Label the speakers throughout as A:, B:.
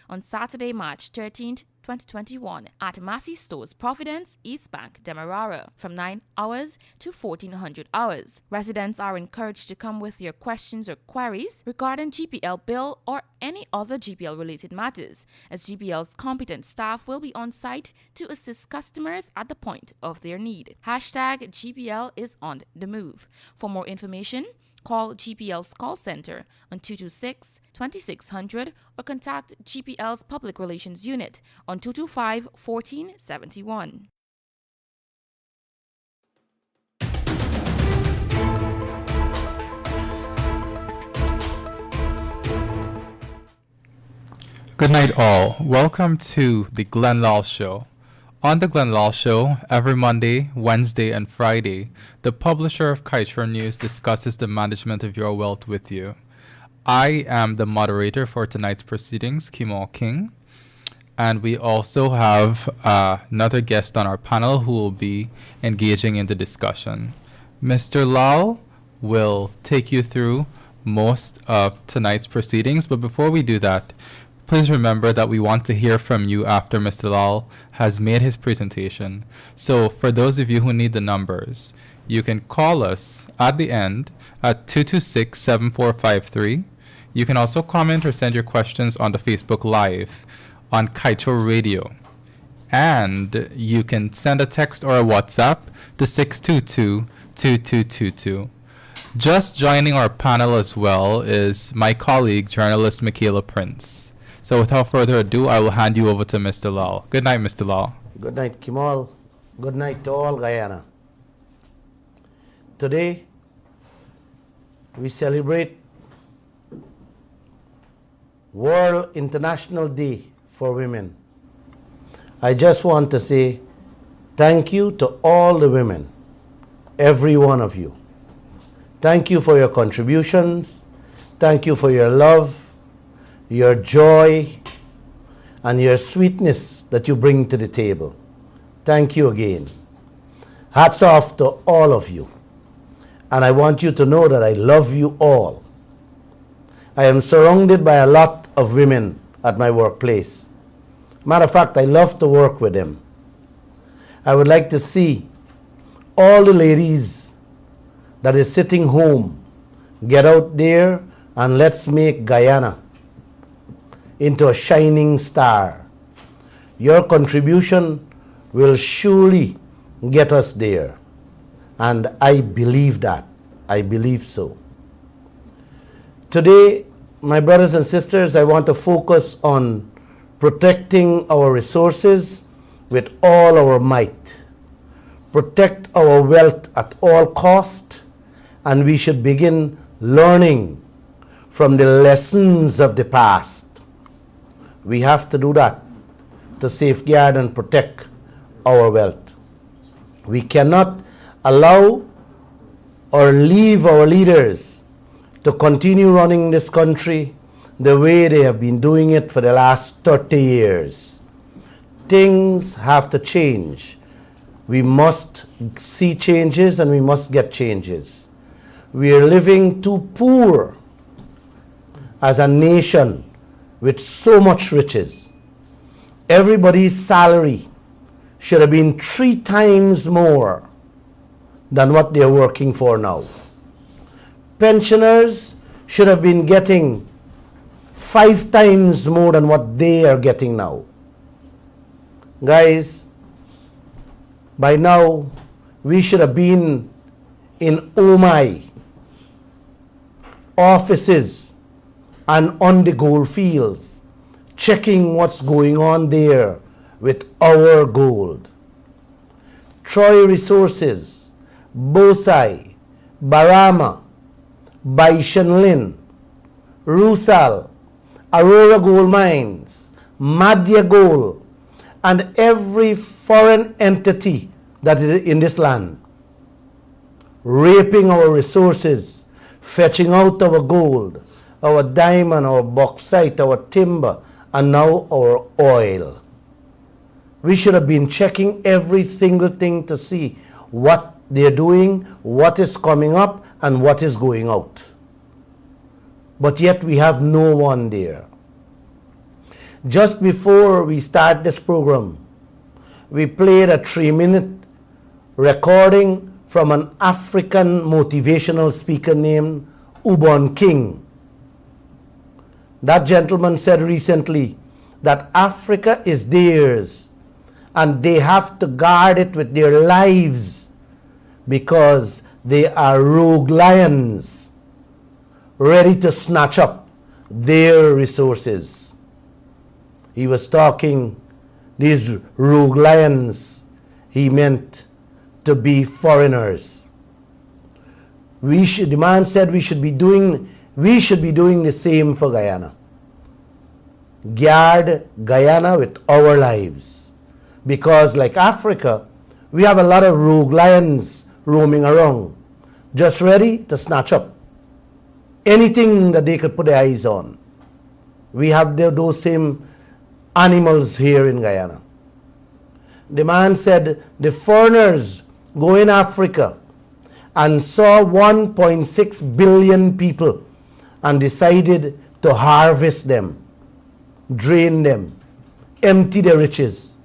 A: on Saturday, March 13th, 2021 at Massey Stores, Providence, East Bank, Demerara from 9 hours to 1400 hours. Residents are encouraged to come with your questions or queries regarding GPL bill or any other GPL related matters, as GPL's competent staff will be on site to assist customers at the point of their need. Hashtag GPL is on the move. For more information, call GPL's call center on 226-2600 or contact GPL's Public Relations Unit on 225-1471.
B: Good night, all. Welcome to the Lall Show. On the Lall Show, every Monday, Wednesday, and Friday, the publisher of Kaieteur News discusses the management of your wealth with you. I am the moderator for tonight's proceedings, Kimal King, and we also have another guest on our panel who will be engaging in the discussion. Mr. Lall will take you through most of tonight's proceedings, but before we do that, please remember that we want to hear from you after Mr. Lall has made his presentation. So for those of you who need the numbers, you can call us at the end at 226-7453. You can also comment or send your questions on the Facebook Live on Kaieteur Radio. And you can send a text or a WhatsApp to 622-2222. Just joining our panel as well is my colleague, journalist Michaela Prince. So without further ado, I will hand you over to Mr. Lall. Good night, Mr. Lall.
C: Good night, Kimal. Good night to all Guyana. Today, we celebrate World International Day for Women. I just want to say thank you to all the women, every one of you. Thank you for your contributions. Thank you for your love, your joy, and your sweetness that you bring to the table. Thank you again. Hats off to all of you. And I want you to know that I love you all. I am surrounded by a lot of women at my workplace. Matter of fact, I love to work with them. I would like to see all the ladies that is sitting home get out there and let's make Guyana into a shining star. Your contribution will surely get us there. And I believe that. I believe so. Today, my brothers and sisters, I want to focus on protecting our resources with all our might. Protect our wealth at all cost, and we should begin learning from the lessons of the past. We have to do that to safeguard and protect our wealth. We cannot allow or leave our leaders to continue running this country the way they have been doing it for the last 30 years. Things have to change. We must see changes and we must get changes. We are living too poor as a nation with so much riches. Everybody's salary should have been 3 times more than what they're working for now. Pensioners should have been getting 5 times more than what they are getting now. Guys, by now, we should have been in OMI offices and on the gold fields, checking what's going on there with our gold. Troy Resources, Bosai, Barama, Baishanlin, Rusal, Aurora Gold Mines, Madhya Gold, and every foreign entity that is in this land, raping our resources, fetching out our gold, our diamond, our bauxite, our timber, and now our oil. We should have been checking every single thing to see what they're doing, what is coming up, and what is going out. But yet we have no one there. just before we start this program, we played a 3-minute recording from an African motivational speaker named Ubon King. That gentleman said recently that Africa is theirs and they have to guard it with their lives because they are rogue lions ready to snatch up their resources. He was talking, these rogue lions, he meant to be foreigners. The man said we should be doing the same for Guyana. Guard Guyana with our lives. Because like Africa, we have a lot of rogue lions roaming around, just ready to snatch up anything that they could put their eyes on. We have those same animals here in Guyana. The man said the foreigners go in Africa and saw 1.6 billion people and decided to harvest them, drain them, empty their riches.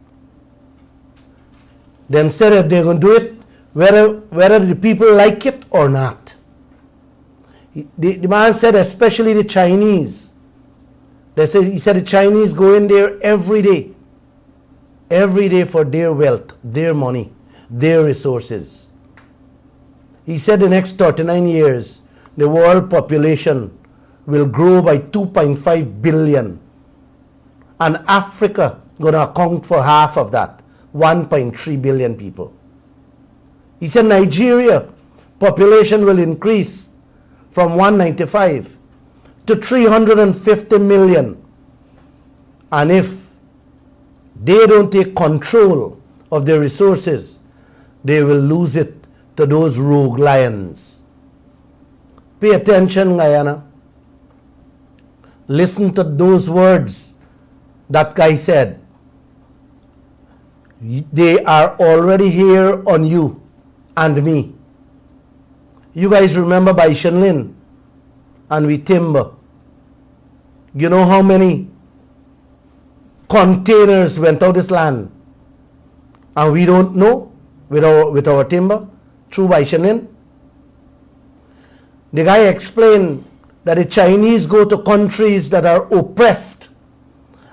C: Them said that they're going to do it whether the people like it or not. The man said especially the Chinese. He said the Chinese go in there every day for their wealth, their money, their resources. He said the next 39 years, the world population will grow by 2.5 billion. And Africa going to account for half of that, 1.3 billion people. He said Nigeria population will increase from 195 to 350 million. And if they don't take control of their resources, they will lose it to those rogue lions. Pay attention, Guyana. Listen to those words that guy said. They are already here on you and me. You guys remember by Shenlin and we timber. You know how many containers went out this land and we don't know with our timber through by Shenlin? The guy explained that the Chinese go to countries that are oppressed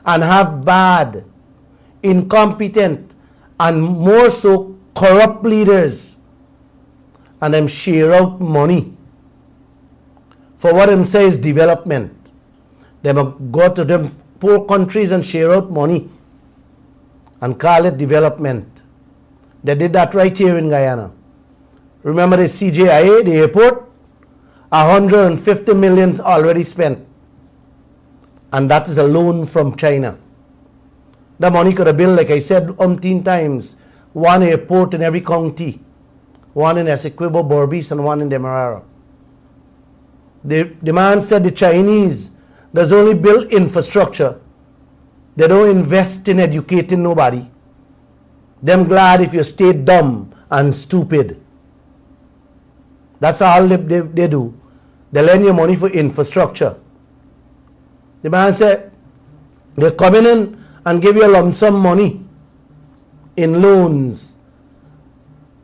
C: and have bad, incompetent, and more so corrupt leaders, and them share out money for what them say is development. They go to them poor countries and share out money and call it development. They did that right here in Guyana. Remember the CJIA, the airport? 150 million already spent. And that is a loan from China. The money could have built, like I said, umpteen times, one airport in every county. One in Essequibo, Berbice, and one in Demerara. The man said the Chinese does only build infrastructure. They don't invest in educating nobody. Them glad if you stay dumb and stupid. That's all they do. They lend you money for infrastructure. The man said they're coming in and give you a lump sum money in loans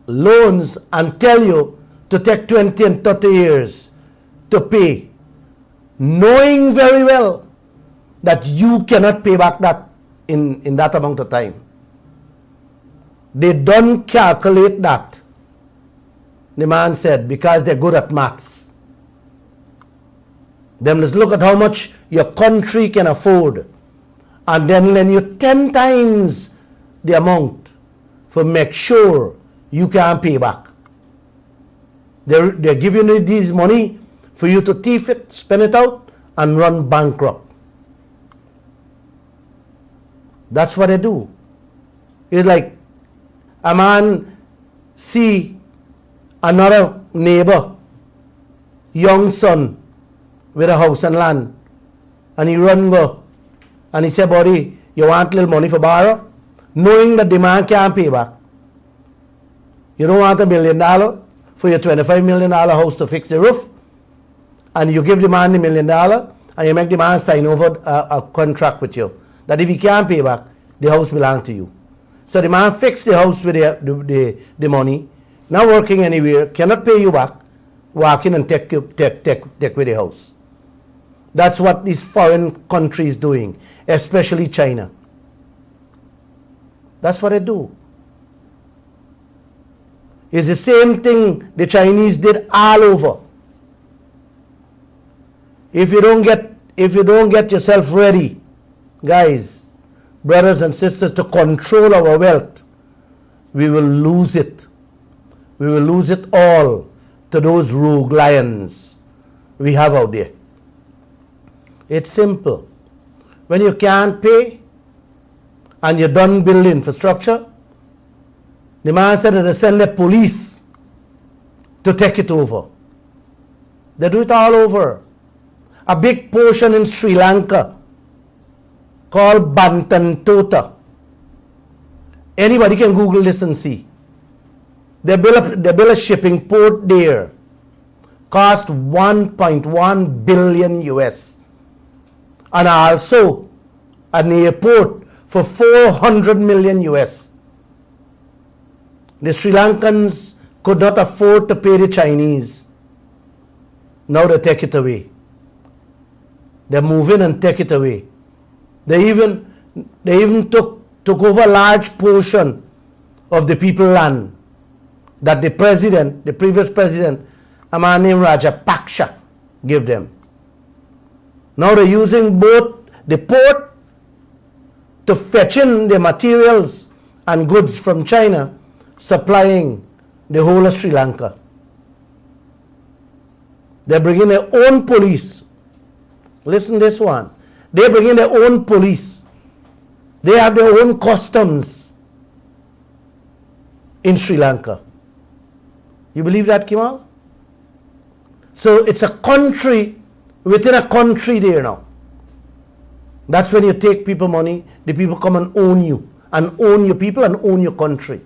C: and tell you to take 20 and 30 years to pay, knowing very well that you cannot pay back that in that amount of time. They don't calculate that, the man said, because they're good at maths. Then let's look at how much your country can afford and then lend you 10 times the amount for make sure you can pay back. They're giving you this money for you to thief it, spend it out, and run bankrupt. That's what they do. It's like a man see another neighbor, young son, with a house and land, and he run go, and he say, buddy, you want little money for borrow? Knowing that the man can't pay back. You don't want $1 million for your $25 million house to fix the roof, and you give the man the $1 million, and you make the man sign over a contract with you that if he can't pay back, the house belongs to you. So the man fixed the house with the money, not working anywhere, cannot pay you back, walk in and take with the house. That's what these foreign countries doing, especially China. That's what they do. It's the same thing the Chinese did all over. If you don't get yourself ready, guys, brothers and sisters, to control our wealth, we will lose it. We will lose it all to those rogue lions we have out there. It's simple. When you can't pay and you're done building infrastructure, the man said that they send the police to take it over. They do it all over. A big portion in Sri Lanka called Bantantota. Anybody can Google this and see. They built a shipping port there. Cost 1.1 billion US. And also an airport for 400 million US. The Sri Lankans could not afford to pay the Chinese. Now they take it away. They move in and take it away. They even took over a large portion of the people land that the previous president, a man named Rajapaksa, gave them. Now they're using both the port to fetch in the materials and goods from China, supplying the whole of Sri Lanka. They bring in their own police. Listen to this one. They bring in their own police. They have their own customs in Sri Lanka. You believe that, Kimal? So it's a country within a country there now. That's when you take people money, the people come and own you, and own your people and own your country.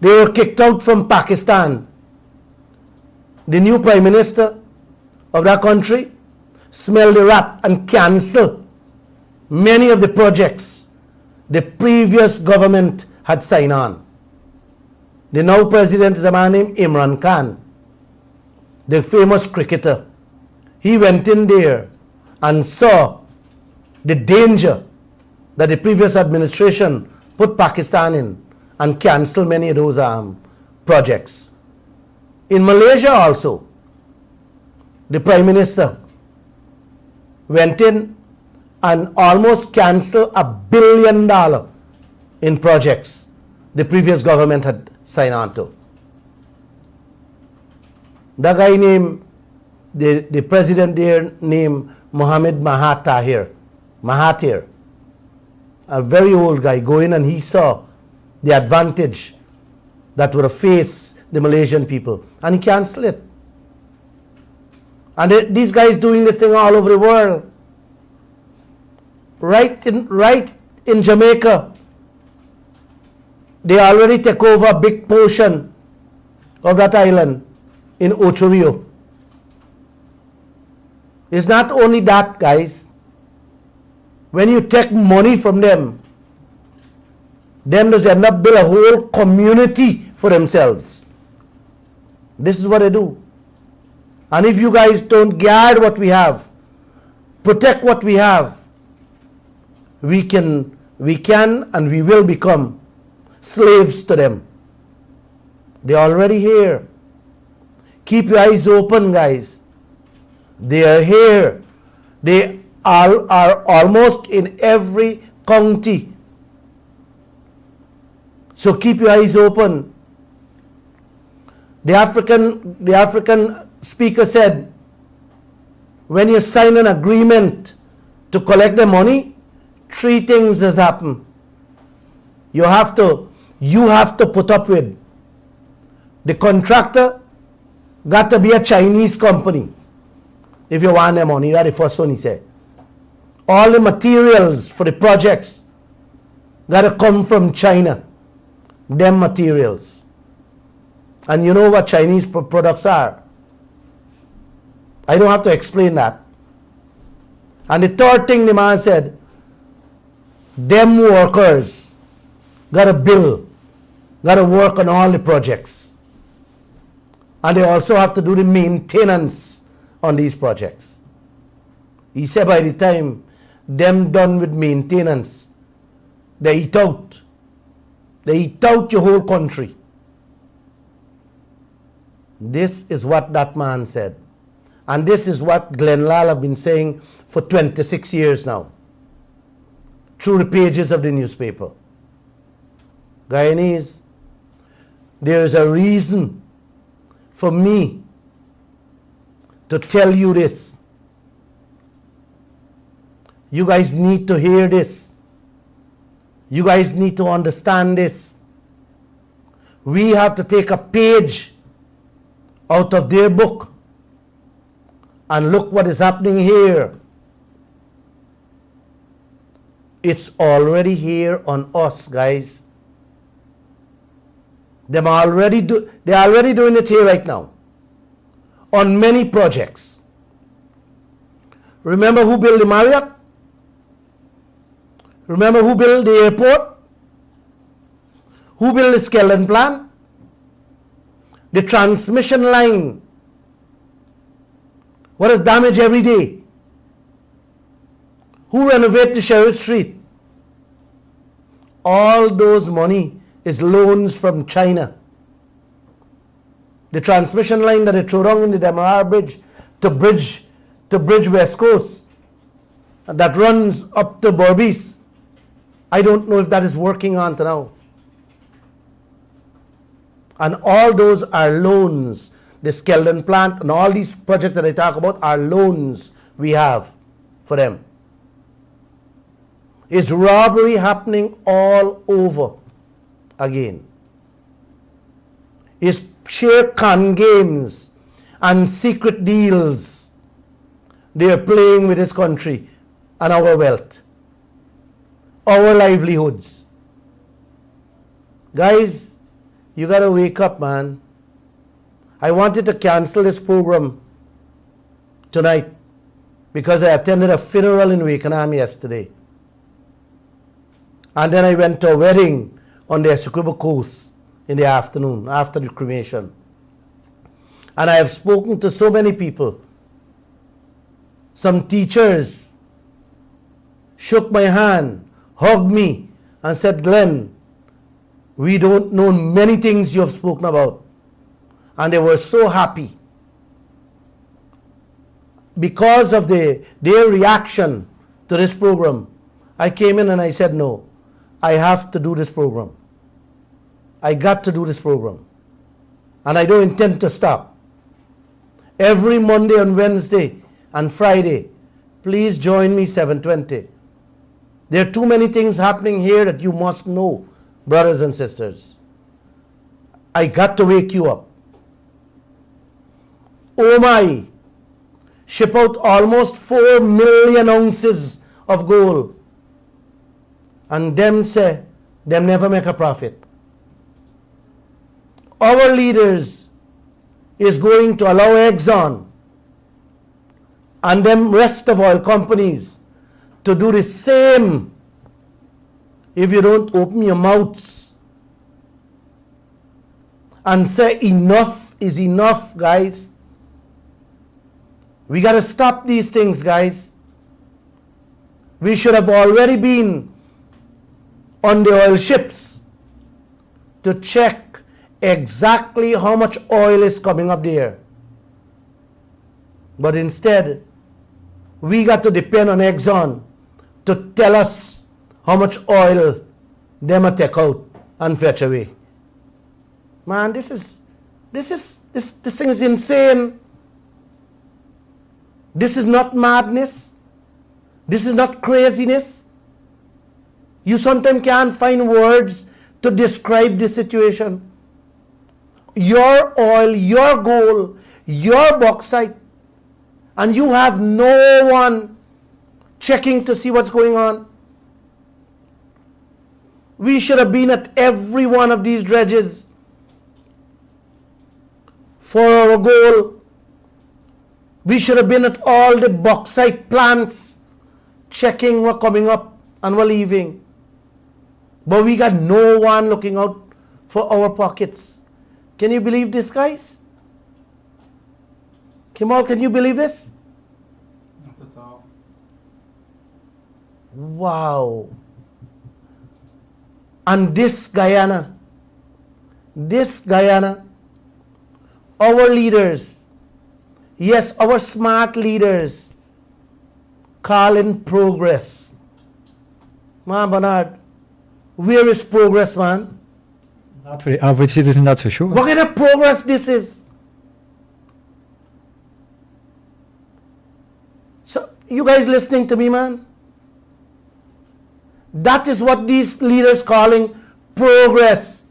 C: They were kicked out from Pakistan. The new prime minister of that country smelled the rat and canceled many of the projects the previous government had signed on. The now president is a man named Imran Khan, the famous cricketer. He went in there and saw the danger that the previous administration put Pakistan in and canceled many of those projects. In Malaysia also, the prime minister went in and almost canceled $1 billion in projects the previous government had signed on to. That guy named, the president there named Mohammed Mahathir, a very old guy, go in and he saw the advantage that would face the Malaysian people, and he canceled it. And these guys doing this thing all over the world. Right in Jamaica, they already take over a big portion of that island in Ocho Rio. It's not only that, guys. When you take money from them does end up build a whole community for themselves. This is what they do. And if you guys don't guard what we have, protect what we have, we can and we will become slaves to them. They're already here. Keep your eyes open, guys. They are here. They are almost in every county. So keep your eyes open. The African speaker said, when you sign an agreement to collect the money, 3 things has happened. You have to put up with. The contractor got to be a Chinese company if you want the money. That's the first one he said. All the materials for the projects got to come from China. Them materials. And you know what Chinese products are. I don't have to explain that. And the third thing the man said, them workers got to build, got to work on all the projects. And they also have to do the maintenance on these projects. He said by the time them done with maintenance, they eat out. They eat out your whole country. This is what that man said. And this is what Glenn Lall have been saying for 26 years now, through the pages of the newspaper. Guyanese, there is a reason for me to tell you this. You guys need to hear this. You guys need to understand this. We have to take a page out of their book and look what is happening here. It's already here on us, guys. They're already doing it here right now on many projects. Remember who built the Marriott? Remember who built the airport? Who built the skeleton plant? The transmission line. What is damaged every day? Who renovated the Sheriff Street? All those money is loans from China. The transmission line that they throw down in the Demerara Bridge to bridge West Coast that runs up to Berbice. I don't know if that is working on to now. And all those are loans. The skeleton plant and all these projects that I talk about are loans we have for them. Is robbery happening all over again? Is share con games and secret deals they are playing with this country and our wealth, our livelihoods? Guys, you gotta wake up, man. I wanted to cancel this program tonight because I attended a funeral in Wakenham yesterday. And then I went to a wedding on the Essequibo Coast in the afternoon after the cremation. And I have spoken to so many people. Some teachers shook my hand, hugged me, and said, Glenn, we don't know many things you have spoken about. And they were so happy because of their reaction to this program. I came in and I said, no, I have to do this program. I got to do this program. And I don't intend to stop. Every Monday and Wednesday and Friday, please join me 7:20. There are too many things happening here that you must know, brothers and sisters. I got to wake you up. Oh my, ship out almost 4 million ounces of gold. And them say, them never make a profit. Our leaders is going to allow Exxon and them rest of oil companies to do the same if you don't open your mouths and say enough is enough, guys. We got to stop these things, guys. We should have already been on the oil ships to check exactly how much oil is coming up there. But instead, we got to depend on Exxon to tell us how much oil they might take out and fetch away. Man, this thing is insane. This is not madness. This is not craziness. You sometimes can't find words to describe the situation. Your oil, your gold, your bauxite, and you have no one checking to see what's going on. We should have been at every one of these dredges for our gold. We should have been at all the bauxite plants checking we're coming up and we're leaving. But we got no one looking out for our pockets. Can you believe this, guys? Kimal, can you believe this?
B: Not at all.
C: Wow. And this Guyana, our leaders, yes, our smart leaders, calling progress. Man, Bernard, where is progress, man?
D: Not for the average citizen, that's for sure.
C: What kind of progress this is? So, you guys listening to me, man? That is what these leaders calling progress.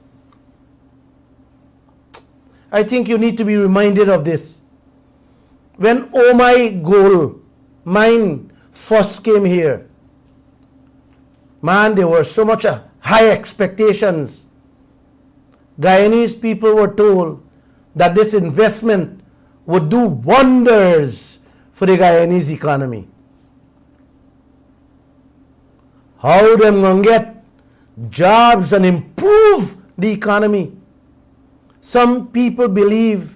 C: I think you need to be reminded of this. When Oh My Goal, mine first came here, man, there were so much high expectations. Guyanese people were told that this investment would do wonders for the Guyanese economy. How them gonna get jobs and improve the economy? Some people believe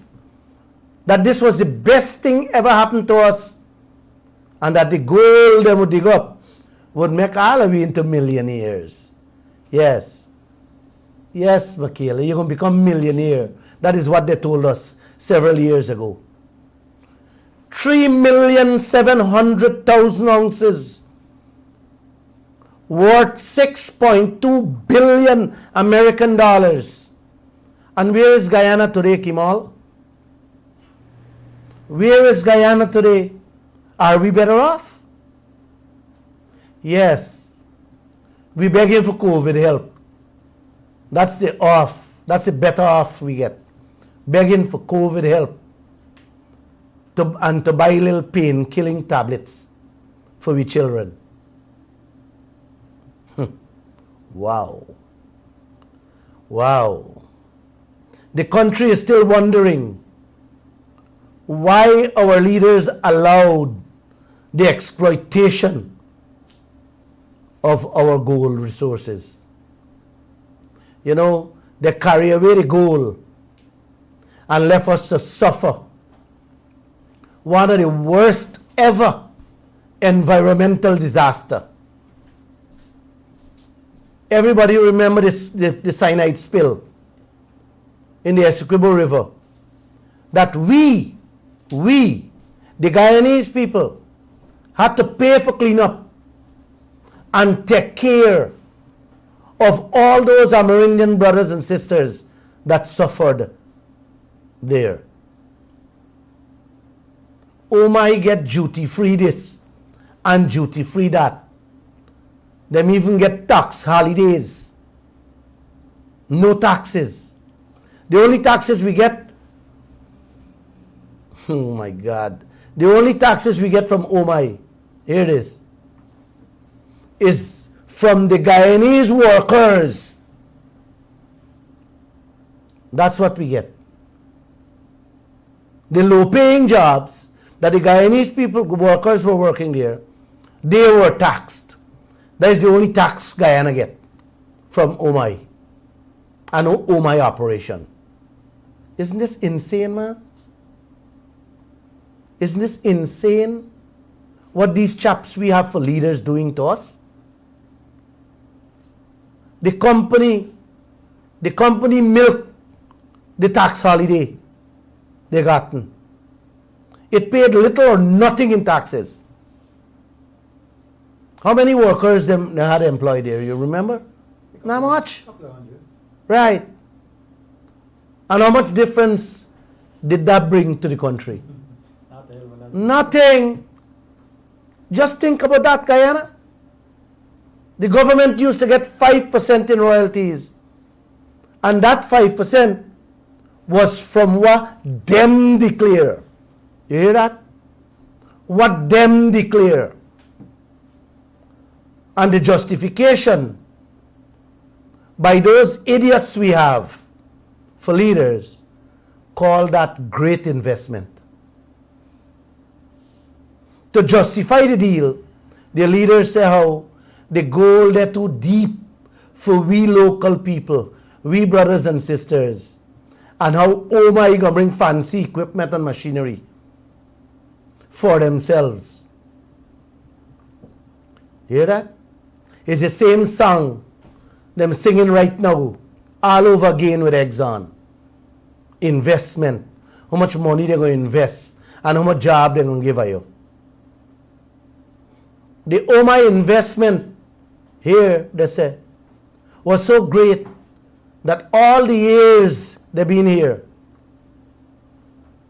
C: that this was the best thing ever happened to us, and that the gold they would dig up would make all of you into millionaires. Yes. Yes, Michaela, you're going to become millionaire. That is what they told us several years ago. 3,700,000 ounces worth 6.2 billion American dollars. And where is Guyana today, Kimal? Where is Guyana today? Are we better off? Yes. We begging for COVID help. That's the off. That's the better off we get. Begging for COVID help. And to buy little pain-killing tablets for we children. Wow. Wow. The country is still wondering why our leaders allowed the exploitation of our gold resources. You know, they carry away the gold and left us to suffer one of the worst ever environmental disaster. Everybody remember this, the cyanide spill in the Essequibo River. That we, the Guyanese people, had to pay for cleanup and take care of all those Amerindian brothers and sisters that suffered there. Oh my, get duty-free this and duty-free that. Them even get tax holidays. No taxes. The only taxes we get, oh my God, the only taxes we get from OMI, here it is from the Guyanese workers. That's what we get. The low-paying jobs that the Guyanese people, workers were working there, they were taxed. That is the only tax Guyana get from OMI, an OMI operation. Isn't this insane, man? Isn't this insane what these chaps we have for leaders doing to us? The company milked the tax holiday they gotten. It paid little or nothing in taxes. How many workers they had employed there, you remember? Not much. Right. And how much difference did that bring to the country? Nothing. Just think about that, Guyana. The government used to get 5% in royalties. And that 5% was from what them declare. You hear that? What them declare. And the justification by those idiots we have for leaders call that great investment. To justify the deal, Their leaders say how the gold they're too deep for we local people, we brothers and sisters, and how oh my gonna bring fancy equipment and machinery for themselves. Hear that? It's the same song them singing right now, all over again with Exxon. Investment, how much money they're going to invest, and how much job they're going to give you. The OMA investment here, they say, was so great that all the years they've been here,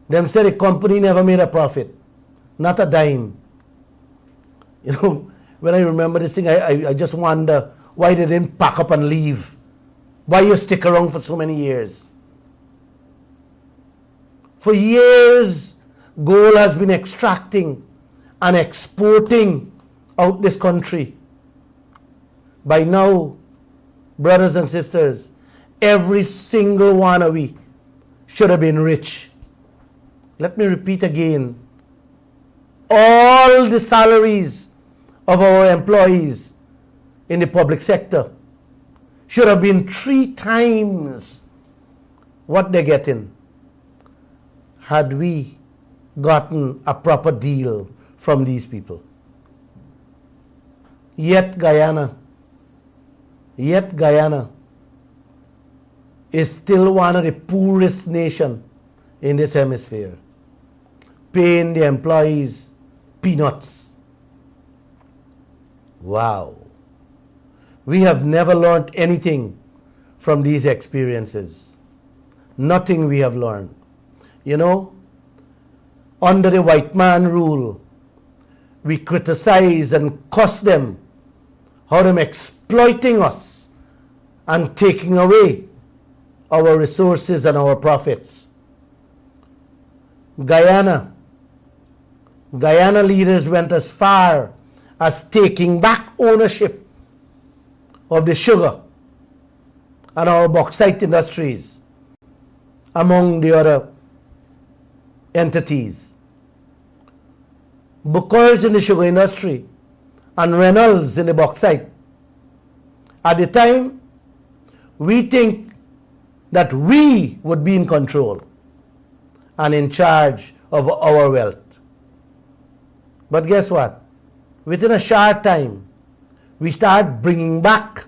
C: them say the company never made a profit, not a dime. You know, when I remember this thing, I just wonder why they didn't pack up and leave. Why you stick around for so many years? For years, gold has been extracting and exporting out this country. By now, brothers and sisters, every single one of we should have been rich. Let me repeat again. All the salaries of our employees in the public sector should have been 3 times what they're getting had we gotten a proper deal from these people. Yet Guyana is still one of the poorest nations in this hemisphere, paying the employees peanuts. Wow. We have never learned anything from these experiences. Nothing we have learned. You know, under the white man rule, we criticize and cuss them, how them exploiting us and taking away our resources and our profits. Guyana leaders went as far as taking back ownership of the sugar and our bauxite industries, among the other entities. Bukers in the sugar industry and Reynolds in the bauxite. At the time, we think that we would be in control and in charge of our wealth. But guess what? Within a short time, we start bringing back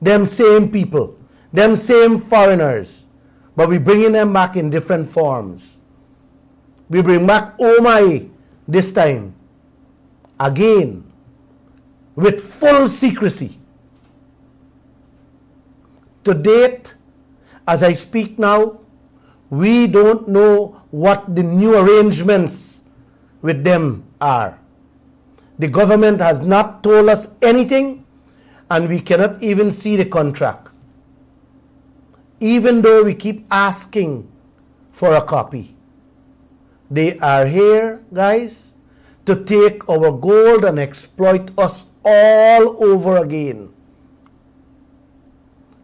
C: them same people, them same foreigners, but we bringing them back in different forms. We bring back Omai this time, again, with full secrecy. To date, as I speak now, we don't know what the new arrangements with them are. The government has not told us anything, and we cannot even see the contract, even though we keep asking for a copy. They are here, guys, to take our gold and exploit us all over again.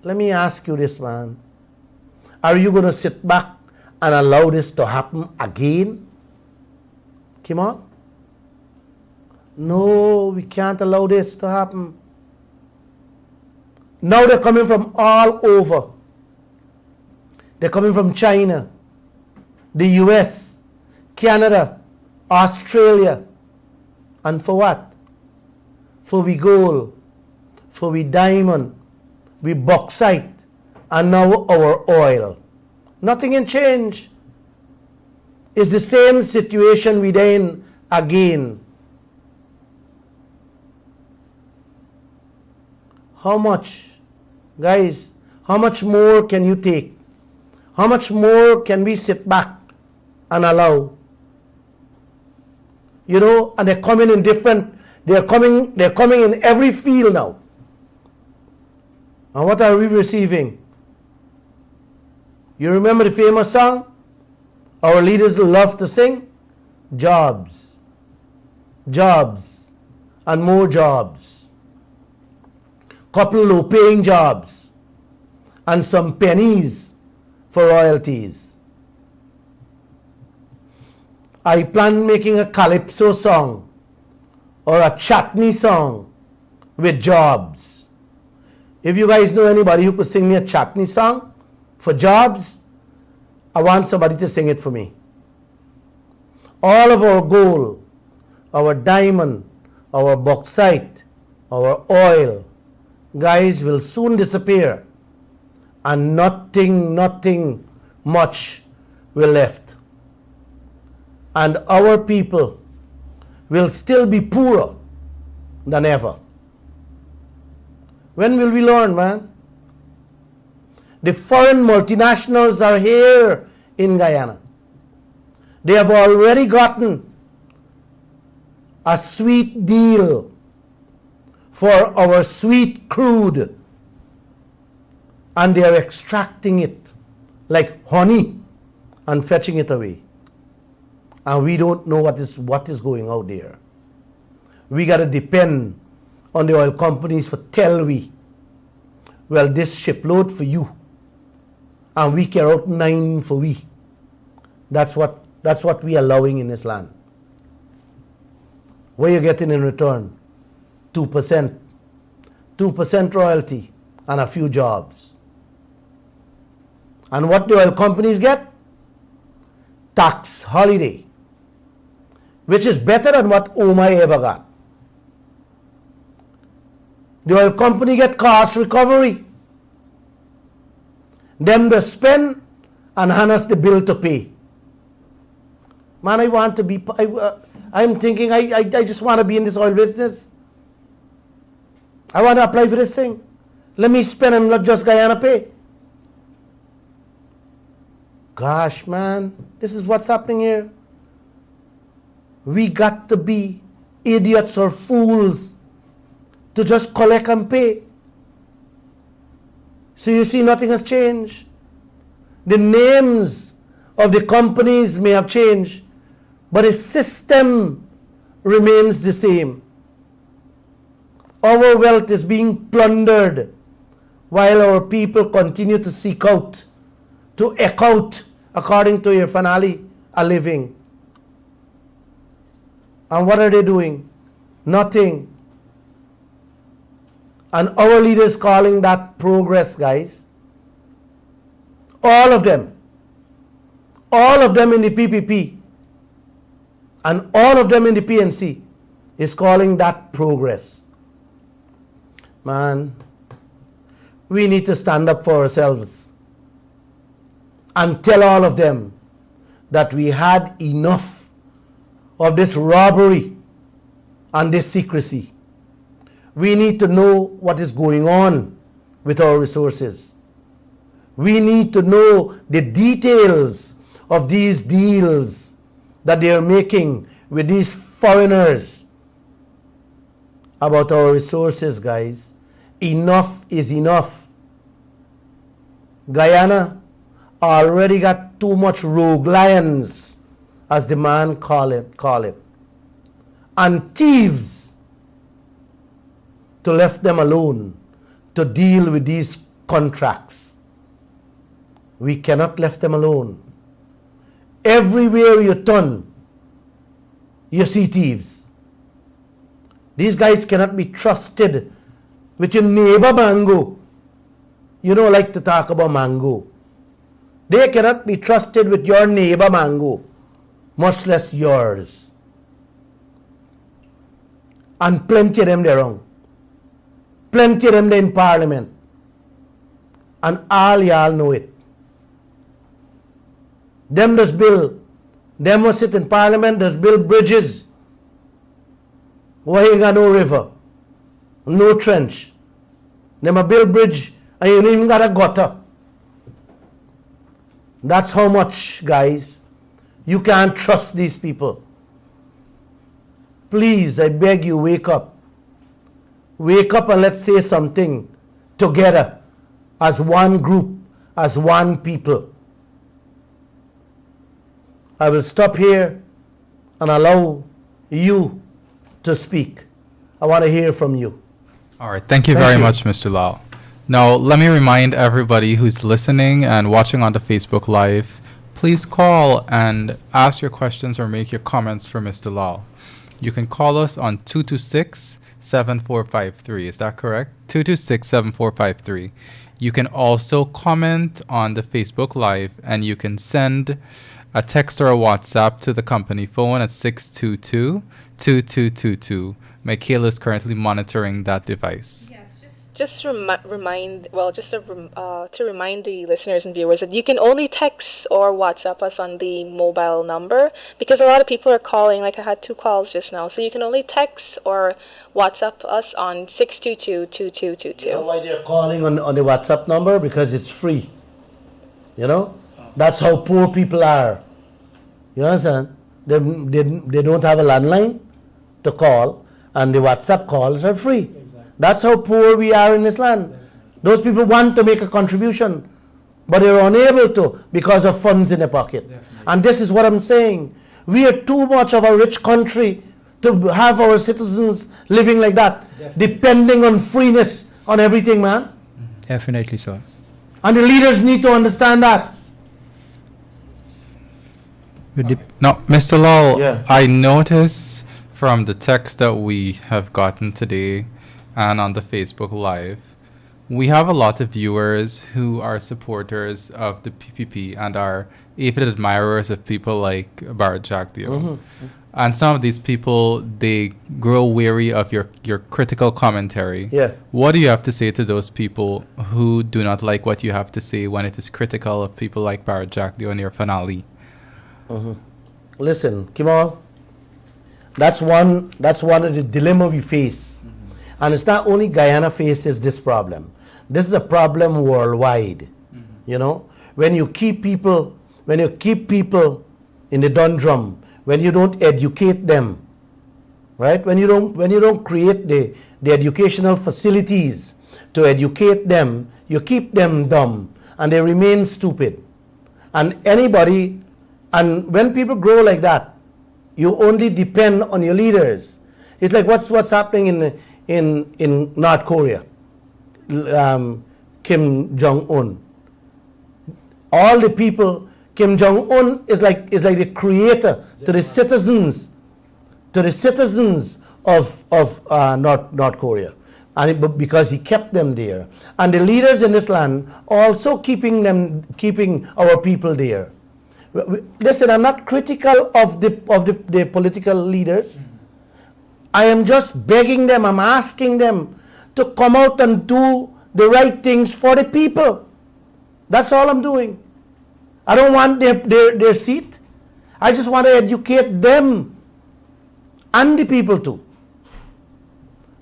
C: Let me ask you this, man. Are you going to sit back and allow this to happen again? Come on. No, we can't allow this to happen. Now they're coming from all over. They're coming from China, the US, Canada, Australia. And for what? For we gold, for we diamond, we bauxite, and now our oil. Nothing can change. It's the same situation we're in again. How much, guys, how much more can you take? How much more can we sit back and allow? You know, and they're coming in different, they're coming in every field now. And what are we receiving? You remember the famous song our leaders love to sing? Jobs, jobs, and more jobs. Couple low-paying jobs, and some pennies for royalties. I plan making a calypso song or a chutney song with jobs. If you guys know anybody who could sing me a chutney song for jobs, I want somebody to sing it for me. All of our gold, our diamond, our bauxite, our oil, guys, will soon disappear, and nothing much will left. And our people will still be poorer than ever. When will we learn, man? The foreign multinationals are here in Guyana. They have already gotten a sweet deal for our sweet crude, and they are extracting it like honey and fetching it away. And we don't know what is going out there. We got to depend on the oil companies for tell we, well, this shipload for you, and we carry out 9 for we. That's what we are allowing in this land. What are you getting in return? 2%. 2% royalty and a few jobs. And what the oil companies get? Tax holiday, which is better than what OMI ever got. The oil company get cost recovery. Them to spend and hand us the bill to pay. Man, I want to be, I'm thinking I just want to be in this oil business. I want to apply for this thing. Let me spend and not just Guyana pay. Gosh, man, this is what's happening here. We got to be idiots or fools to just collect and pay. So you see, nothing has changed. The names of the companies may have changed, but the system remains the same. Our wealth is being plundered while our people continue to seek out, to eke out, according to your finale, a living. And what are they doing? Nothing. And our leaders calling that progress, guys. All of them in the PPP, and all of them in the PNC is calling that progress. Man, we need to stand up for ourselves and tell all of them that we had enough of this robbery and this secrecy. We need to know what is going on with our resources. We need to know the details of these deals that they are making with these foreigners about our resources, guys. Enough is enough. Guyana already got too much rogue lions, as the man call it, and thieves to left them alone to deal with these contracts. We cannot left them alone. Everywhere you turn, you see thieves. These guys cannot be trusted with your neighbor mango. You don't like to talk about mango. They cannot be trusted with your neighbor mango, much less yours. And plenty of them there wrong. Plenty of them there in parliament. And all y'all know it. Them does build, them must sit in parliament, does build bridges. Why you got no river, no trench. Them a build bridge and you don't even got a gutter. That's how much, guys, you can't trust these people. Please, I beg you, wake up. Wake up and let's say something together as one group, as one people. I will stop here and allow you to speak. I want to hear from you.
B: All right. Thank you very much, Mr. Lall. Now, let me remind everybody who's listening and watching on the Facebook Live, please call and ask your questions or make your comments for Mr. Lall. You can call us on 226-7453. Is that correct? 226-7453. You can also comment on the Facebook Live, and you can send a text or a WhatsApp to the company phone at 622-2222. Michaela is currently monitoring that device.
E: Just remind to remind the listeners and viewers that you can only text or WhatsApp us on the mobile number, because a lot of people are calling. Like I had 2 calls just now, so you can only text or WhatsApp us on 622-2222.
C: You know why they're calling on the WhatsApp number? Because it's free. You know, that's how poor people are. You understand? They don't have a landline to call, and the WhatsApp calls are free. That's how poor we are in this land. Those people want to make a contribution, but they're unable to because of funds in their pocket. And this is what I'm saying. We are too much of a rich country to have our citizens living like that, depending on freeness on everything, man.
D: Definitely so.
C: And the leaders need to understand that.
B: Now, Mr. Lall,
C: Yeah.
B: I notice from the text that we have gotten today and on the Facebook Live, we have a lot of viewers who are supporters of the PPP and are avid admirers of people like Barrett Jagdeo. And some of these people, they grow weary of your critical commentary.
C: Yeah.
B: What do you have to say to those people who do not like what you have to say when it is critical of people like Barrett Jagdeo in your finale?
C: Listen, Kimal, that's one of the dilemma we face. And it's not only Guyana faces this problem. This is a problem worldwide. You know, when you keep people in the dundrum, when you don't educate them, right? When you don't create the educational facilities to educate them, you keep them dumb and they remain stupid. And when people grow like that, you only depend on your leaders. It's like what's happening in North Korea. Kim Jong-un. All the people, Kim Jong-un is like the creator to the citizens of North Korea, and because he kept them there, and the leaders in this land also keeping our people there. Listen, I'm not critical of the political leaders. I am just begging them, I'm asking them to come out and do the right things for the people. That's all I'm doing. I don't want their seat. I just want to educate them and the people too.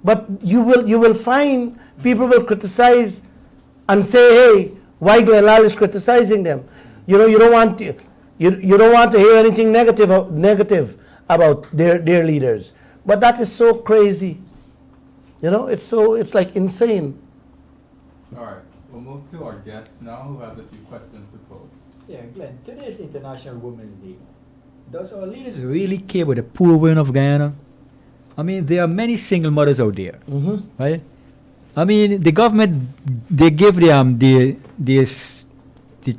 C: But you will find people will criticize and say, hey, why Glenn Lall is criticizing them? You know, you don't want to hear anything negative about their leaders. But that is so crazy. You know, it's like insane.
B: All right, we'll move to our guest now who has a few questions to pose.
D: Yeah, Glenn, today is International Women's Day. Does our leaders really care about the poor women of Guyana? I mean, there are many single mothers out there, right? I mean, the government, they give them the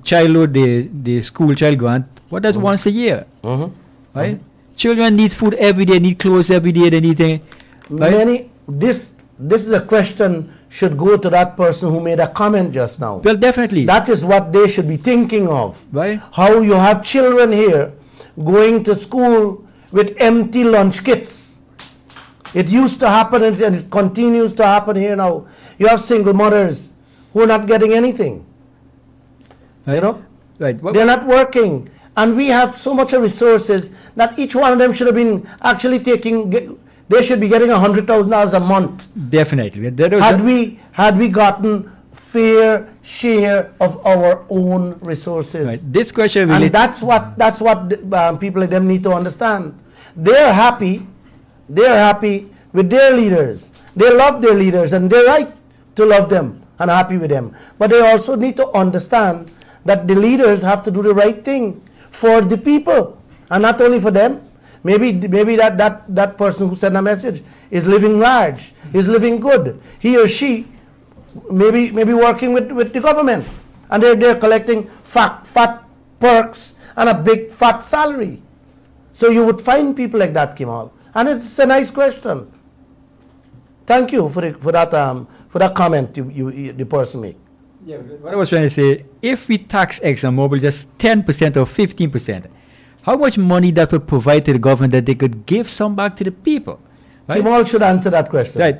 D: childhood, the school child grant, what does once a year, right? Children need food every day, need clothes every day, they need things. Right?
C: This is a question should go to that person who made a comment just now.
D: Well, definitely.
C: That is what they should be thinking of.
D: Right.
C: How you have children here going to school with empty lunch kits. It used to happen and it continues to happen here now. You have single mothers who are not getting anything.
D: Right.
C: You know?
D: Right.
C: They're not working. And we have so much of resources that each one of them should have been actually they should be getting $100,000 a month.
D: Definitely.
C: Had we gotten fair share of our own resources.
D: Right. This question really.
C: And that's what people like them need to understand. They're happy with their leaders. They love their leaders and they're right to love them and happy with them. But they also need to understand that the leaders have to do the right thing for the people and not only for them. Maybe that person who sent a message is living large, is living good. He or she maybe working with the government and they're collecting fat perks and a big fat salary. So you would find people like that, Kimal. And it's a nice question. Thank you for that comment the person made.
D: Yeah, what I was trying to say, if we tax ExxonMobil just 10% or 15%, how much money that would provide to the government that they could give some back to the people? Right?
C: Kimal should answer that question.
D: Right.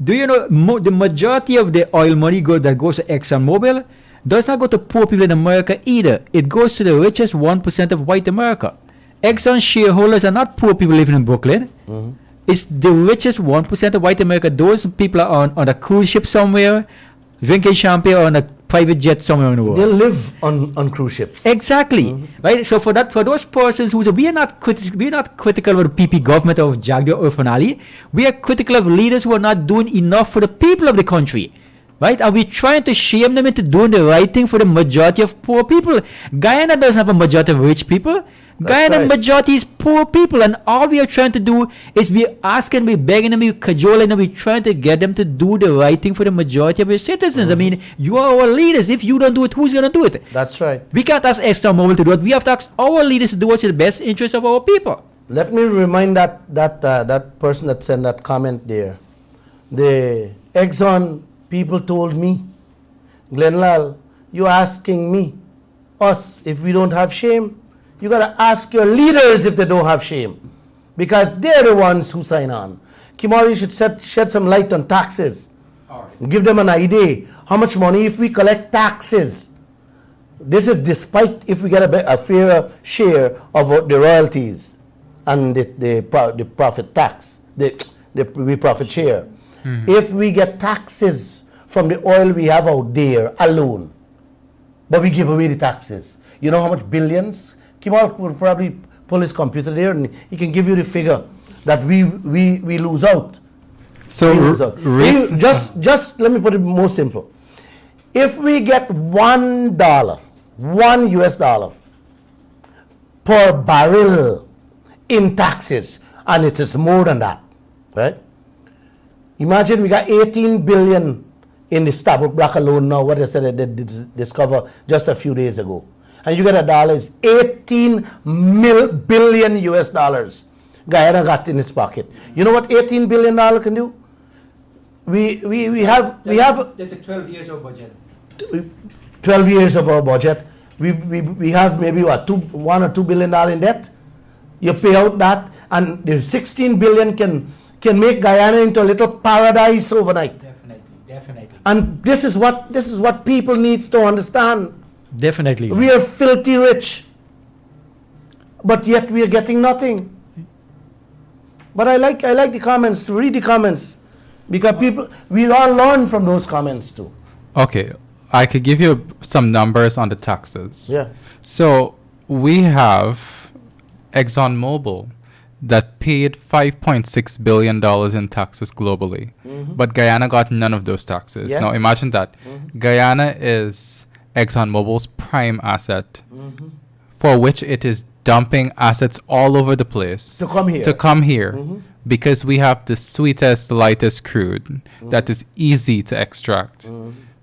D: Do you know the majority of the oil money that goes to ExxonMobil does not go to poor people in America either. It goes to the richest 1% of white America. Exxon shareholders are not poor people living in Brooklyn.
C: Mm-hmm.
D: It's the richest 1% of white America. Those people are on a cruise ship somewhere, drinking champagne or on a private jet somewhere in the world.
C: They live on cruise ships.
D: Exactly.
C: Mm-hmm.
D: Right. So for those persons we are not critical of the PP government of Jagdeo or Fanali. We are critical of leaders who are not doing enough for the people of the country. Right? Are we trying to shame them into doing the right thing for the majority of poor people? Guyana doesn't have a majority of rich people. Guyana
C: right.
D: majority is poor people, and all we are trying to do is we're asking, we're begging them, we're cajoling them, we're trying to get them to do the right thing for the majority of your citizens. I mean, you are our leaders. If you don't do it, who's going to do it?
C: That's right.
D: We can't ask ExxonMobil to do it. We have to ask our leaders to do what's in the best interest of our people.
C: Let me remind that person that sent that comment there. The Exxon people told me, Glenn Lall, you're asking me, us, if we don't have shame. You got to ask your leaders if they don't have shame, because they're the ones who sign on. Kimari should shed some light on taxes. Give them an idea how much money if we collect taxes. This is despite if we get a fairer share of the royalties and the profit tax, the profit share. Mm-hmm. If we get taxes from the oil we have out there alone, but we give away the taxes, you know how much billions? Kimal will probably pull his computer there and he can give you the figure that we lose out.
B: So
C: just let me put it more simple. If we get $1 US per barrel in taxes, and it is more than that, right? Imagine we got 18 billion in the Starbuck block alone now, what I said they discovered just a few days ago. And you get $1 is 18 billion US dollars Guyana got in its pocket. You know what 18 billion dollar can do? We have
D: That's a 12 years of budget.
C: 12 years of our budget. We have maybe what, $1 or $2 billion in debt. You pay out that, and the 16 billion can make Guyana into a little paradise overnight.
D: Definitely.
C: And this is what people needs to understand.
D: Definitely.
C: We are filthy rich, but yet we are getting nothing. But I like the comments, to read the comments, because we all learn from those comments too.
B: Okay, I could give you some numbers on the taxes.
C: Yeah.
B: So we have ExxonMobil that paid $5.6 billion in taxes globally, but Guyana got none of those taxes.
C: Yes.
B: Now imagine that. Guyana is ExxonMobil's prime asset, for which it is dumping assets all over the place
C: To come here.
B: because we have the sweetest, lightest crude that is easy to extract.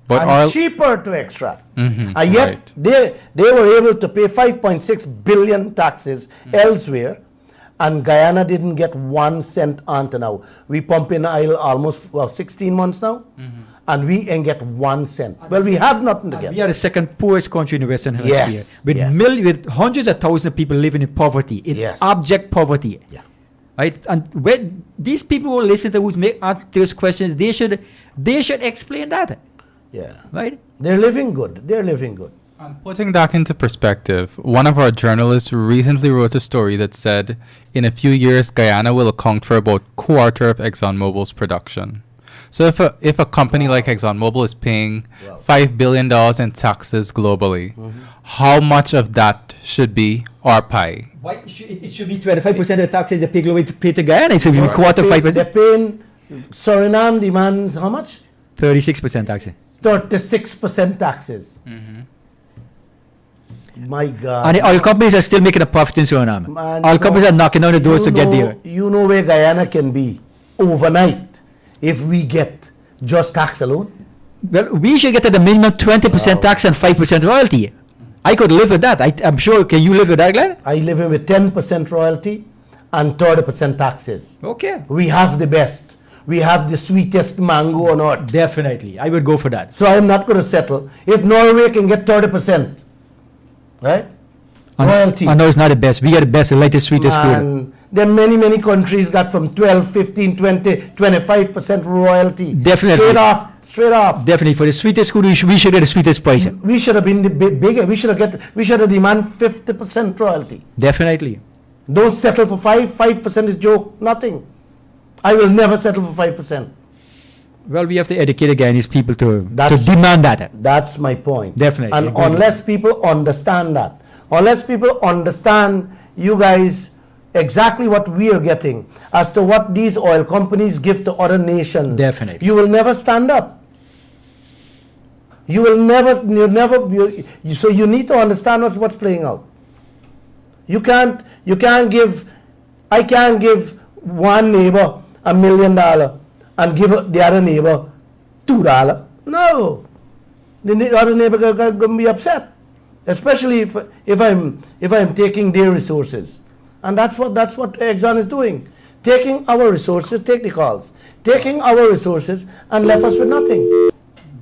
B: But
C: And cheaper to extract.
B: Mhm,
C: And yet
B: right.
C: they were able to pay 5.6 billion taxes elsewhere, and Guyana didn't get 1 cent until now. We pump in oil almost 16 months now, and we ain't get 1 cent. Well, we have nothing to
D: And
C: get.
D: we are the second poorest country in the Western Hemisphere.
C: Yes,
D: With
C: yes.
D: with hundreds of thousands of people living in poverty, in
C: Yes.
D: abject poverty.
C: Yeah.
D: Right? And when these people who listen to who make answer those questions, they should explain that.
C: Yeah.
D: Right?
C: They're living good. They're living good.
B: And putting that into perspective, one of our journalists recently wrote a story that said in a few years Guyana will account for about quarter of ExxonMobil's production. So if a company like ExxonMobil is paying $5 billion in taxes globally, how much of that should be our pie?
D: Why it should be 25% of the taxes they pay to Guyana. It should be quarter
C: They're
D: 5%.
C: paying, Suriname demands how much?
D: 36% taxes.
C: 36% taxes. My God.
D: And the oil companies are still making a profit in Suriname.
C: Man,
D: Oil
C: you
D: companies
C: know-
D: are knocking on the doors to get there.
C: You know where Guyana can be overnight if we get just tax alone?
D: Well, we should get at the minimum 20% tax and 5% royalty. I could live with that. I'm sure. Can you live with that, Glenn?
C: I live in with 10% royalty and 30% taxes.
D: Okay.
C: We have the best. We have the sweetest mango on earth.
D: Definitely. I would go for that.
C: So I'm not going to settle. If Norway can get 30%, right? Royalty.
D: I know it's not the best. We get the best, the lightest, sweetest good.
C: And then many countries got from 12, 15, 20, 25% royalty.
D: Definitely.
C: Straight off.
D: Definitely. For the sweetest good, we should get the sweetest price.
C: We should have been the bigger. We should have demand 50% royalty.
D: Definitely.
C: Don't settle for 5% is joke, nothing. I will never settle for 5%.
D: Well, we have to educate the Guyanese people to
C: That's-
D: demand that.
C: That's my point.
D: Definitely.
C: And
D: Agree.
C: unless people understand that, unless people understand you guys exactly what we are getting as to what these oil companies give to other nations,
D: Definitely.
C: you will never stand up. You will never, so you need to understand what's playing out. I can't give one neighbor $1 million and give the other neighbor $2. No. The other neighbor going to be upset. Especially if I'm taking their resources. And that's what Exxon is doing. Taking our resources, take the calls. Taking our resources and left us with nothing.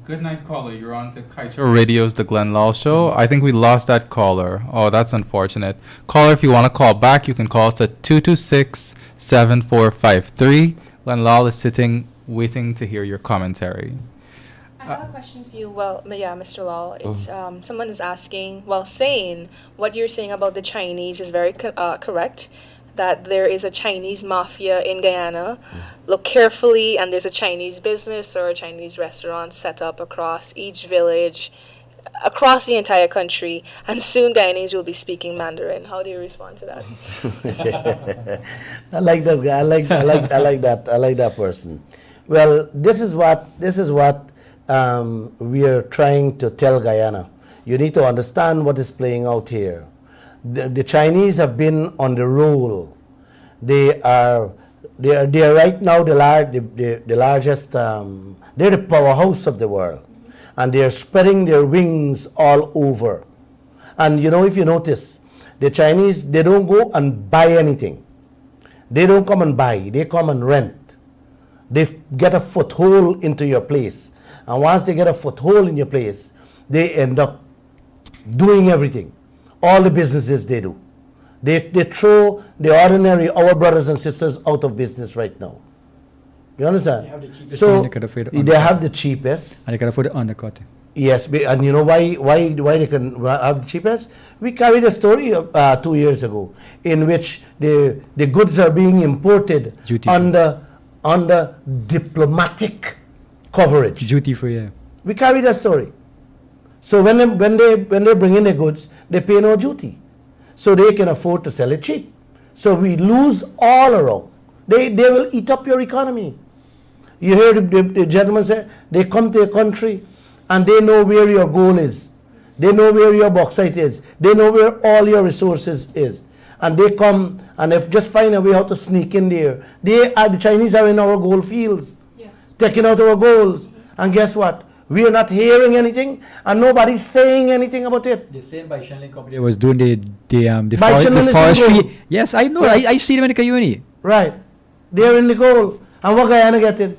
B: Good night, caller. You're on to Kaieteur Radio's The Glenn Lall Show. I think we lost that caller. Oh, that's unfortunate. Caller, if you want to call back, you can call us at 226-7453. Glenn Lall is sitting, waiting to hear your commentary.
E: I have a question for you. Well, yeah, Mr. Lall. It's someone is asking, saying what you're saying about the Chinese is very correct. That there is a Chinese mafia in Guyana. Look carefully, and there's a Chinese business or a Chinese restaurant set up across each village, across the entire country, and soon Guyanese will be speaking Mandarin. How do you respond to that?
C: I like that guy. I like that person. Well, this is what we are trying to tell Guyana. You need to understand what is playing out here. The Chinese have been on the roll. They are right now the largest. They're the powerhouse of the world, and they are spreading their wings all over. And if you notice, the Chinese, they don't go and buy anything. They don't come and buy. They come and rent. They get a foothold into your place, and once they get a foothold in your place, they end up doing everything. All the businesses they do. They throw the ordinary, our brothers and sisters, out of business right now. You understand?
D: They have the cheapest
C: So
D: and they can afford the
C: they have the cheapest.
D: And they can afford the undercut.
C: Yes, and you know why they can have the cheapest? We carried a story 2 years ago in which the goods are being imported
D: Duty
C: under diplomatic coverage.
D: Duty free, yeah.
C: We carried that story. So when they bring in the goods, they pay no duty. So they can afford to sell it cheap. So we lose all around. They will eat up your economy. You hear the gentleman say, they come to your country and they know where your gold is. They know where your bauxite is. They know where all your resources is. And they come and if just find a way how to sneak in there. The Chinese are in our gold fields, taking out our golds. And guess what? We are not hearing anything, and nobody's saying anything about it.
D: The same by Shenling company was doing the
C: Shenling is
D: forestry.
C: in gold.
D: Yes, I know.
C: Right.
D: I see them in the Cayuni.
C: Right. They're in the goal. And what Guyana getting?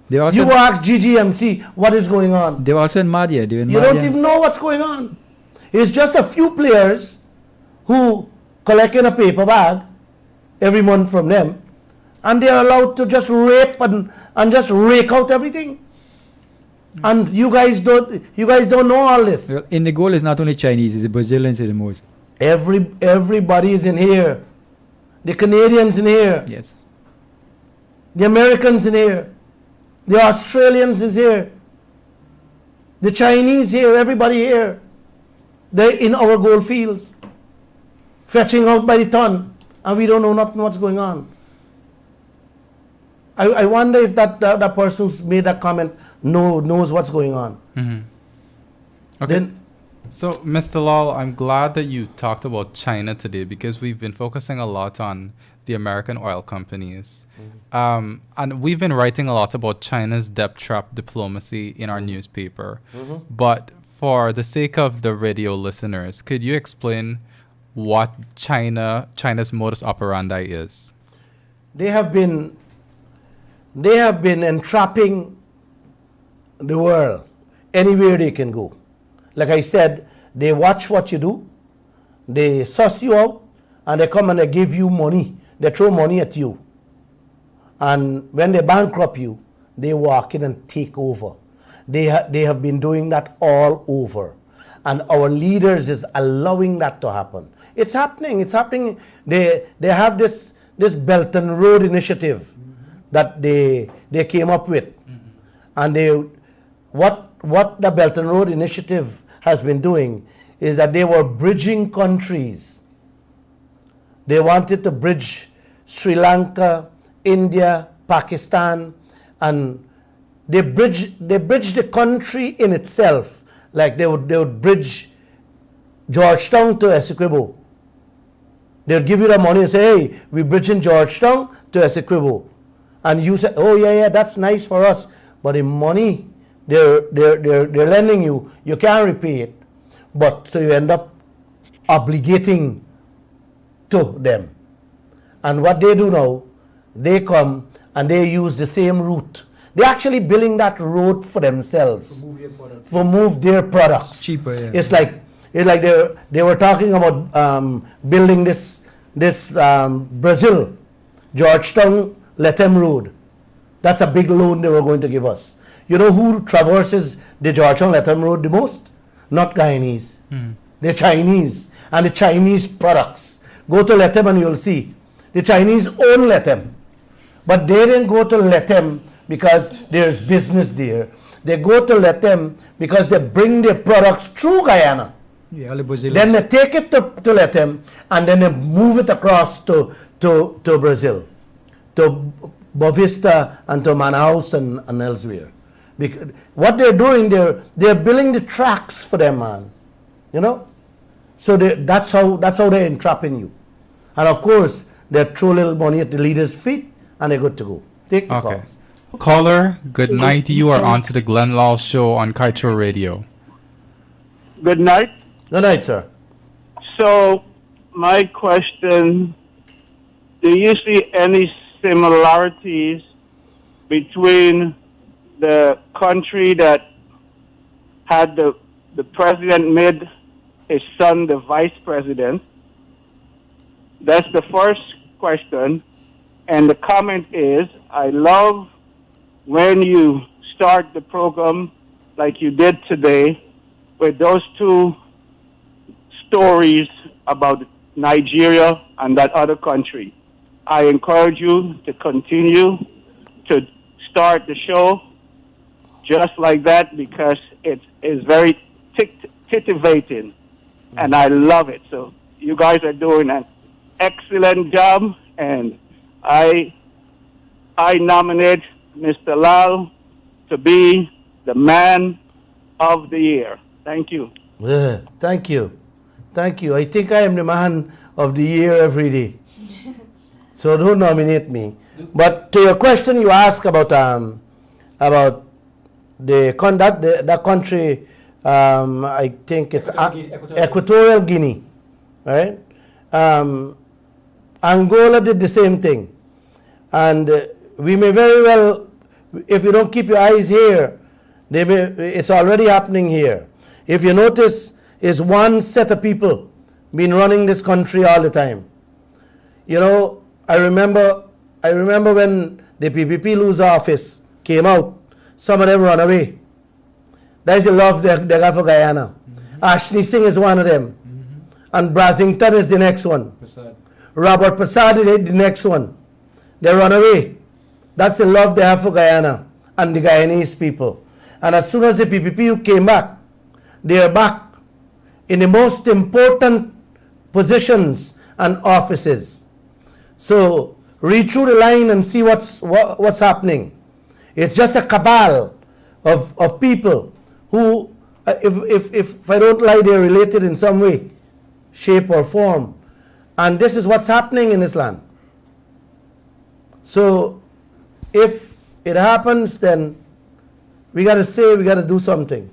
D: They also
C: You ask GGMC what is going on.
D: they were also in Madia. They were in
C: You
D: Madia.
C: don't even know what's going on. It's just a few players who collect in a paper bag every month from them, and they're allowed to just rape and just rake out everything. And you guys don't know all this.
D: Well, in the goal is not only Chinese, it's the Brazilians is the most.
C: Everybody is in here. The Canadians in here.
D: Yes.
C: The Americans in here. The Australians is here. The Chinese here. Everybody here. They're in our gold fields, fetching out by the ton, and we don't know nothing what's going on. I wonder if that person who's made that comment knows what's going on.
B: Mm-hmm. Okay.
C: Then,
B: So, Mr. Lall, I'm glad that you talked about China today because we've been focusing a lot on the American oil companies. And we've been writing a lot about China's debt trap diplomacy in our newspaper. But for the sake of the radio listeners, could you explain what China's modus operandi is?
C: they have been entrapping the world anywhere they can go. Like I said, they watch what you do, they suss you out, and they come and they give you money. They throw money at you. And when they bankrupt you, they walk in and take over. They have been doing that all over. And our leaders is allowing that to happen. It's happening. It's happening. They have this Belt and Road initiative that they came up with. And what the Belt and Road initiative has been doing is that they were bridging countries. They wanted to bridge Sri Lanka, India, Pakistan, and they bridge the country in itself. Like they would bridge Georgetown to Essequibo. They would give you the money and say, hey, we're bridging Georgetown to Essequibo. And you say, oh yeah, that's nice for us. But the money they're lending you, you can't repay it. But so you end up obligating to them. And what they do now, they come and they use the same route. They're actually building that road for themselves. For move their products.
D: Cheaper, yeah.
C: It's like they were talking about building this Brazil, Georgetown, Lethem Road. That's a big loan they were going to give us. You know who traverses the Georgetown, Lethem Road the most? Not Guyanese. They're Chinese. And the Chinese products. Go to Lethem and you'll see. The Chinese own Lethem. But they didn't go to Lethem because there's business there. They go to Lethem because they bring their products through Guyana.
D: Yeah, all the Brazilians.
C: Then they take it to Lethem and then they move it across to Brazil, to Bovista and to Manaus and elsewhere. Because what they're doing, they're building the tracks for them, man. You know? So that's how they're entrapping you. And of course, they throw a little money at the leader's feet and they're good to go. Take the calls.
B: Caller, good night. You are on to the Glenn Lall Show on Kaieteur Radio.
F: Good night.
C: Good night, sir.
F: So, my question, do you see any similarities between the country that had the president made his son the vice president? That's the first question. And the comment is, I love when you start the program like you did today with those two stories about Nigeria and that other country. I encourage you to continue to start the show just like that because it is very titivating and I love it. So you guys are doing an excellent job and I nominate Mr. Lall to be the man of the year. Thank you.
C: Yeah, thank you. Thank you. I think I am the man of the year every day. So don't nominate me. But to your question you ask about that country, I think it's Equatorial Guinea, right? Angola did the same thing. And we may very well, if you don't keep your eyes here, it's already happening here. If you notice, it's one set of people been running this country all the time. You know, I remember when the PPP lose office came out, some of them run away. That is the love they got for Guyana. Ashley Singh is one of them. And Brasington is the next one. Robert Prasad is the next one. They run away. That's the love they have for Guyana and the Guyanese people. And as soon as the PPP came back, they are back in the most important positions and offices. So read through the line and see what's happening. It's just a cabal of people who, if I don't lie, they're related in some way, shape or form. And this is what's happening in this land. So if it happens, then we got to do something.